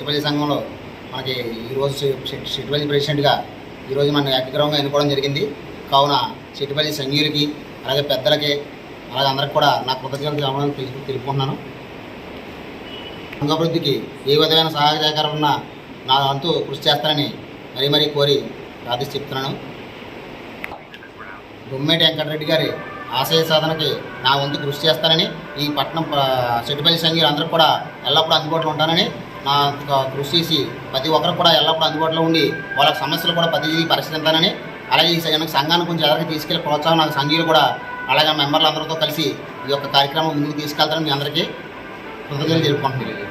చెట్టుపల్లి సంఘంలో మనకి ఈరోజు చెట్టుపల్లి ప్రెసిడెంట్గా ఈరోజు మనం ఏకగ్రహంగా ఎన్నుకోవడం జరిగింది. కావున చెట్టుపల్లి సంఘీయులకి అలాగే పెద్దలకి అలాగే అందరికి కూడా నా కృతజ్ఞతలు తెలుపుకుంటున్నాను. సంఘాభివృద్ధికి ఏ విధమైన సహాయ సహకారం ఉన్నా నా వంతు కృషి చేస్తానని మరీ కోరి ప్రార్థిస్తూ చెప్తున్నాను. గుమ్మేటి వెంకటరెడ్డి గారి ఆశయ సాధనకి నా వంతు కృషి చేస్తానని, ఈ పట్టణం చెట్టుపల్లి సంఘీయులు అందరూ కూడా ఎల్లప్పుడూ అందుబాటులో ఉంటానని నా కృషి చేసి ప్రతి ఒక్కరు కూడా ఎల్లప్పుడూ అందుబాటులో ఉండి వాళ్ళ సమస్యలు కూడా పరిష్కరిస్తానని, అలాగే ఈ సంఘాన్ని కొంచెం ఎదరికి తీసుకెళ్లి ప్రోత్సాహం నాకు సంఘీయులు కూడా అలాగే మెంబర్లు అందరితో కలిసి ఈ యొక్క కార్యక్రమం ముందుకు తీసుకెళ్తానని మీ అందరికీ కృతజ్ఞతలు తెలుపుకుంటున్నాను.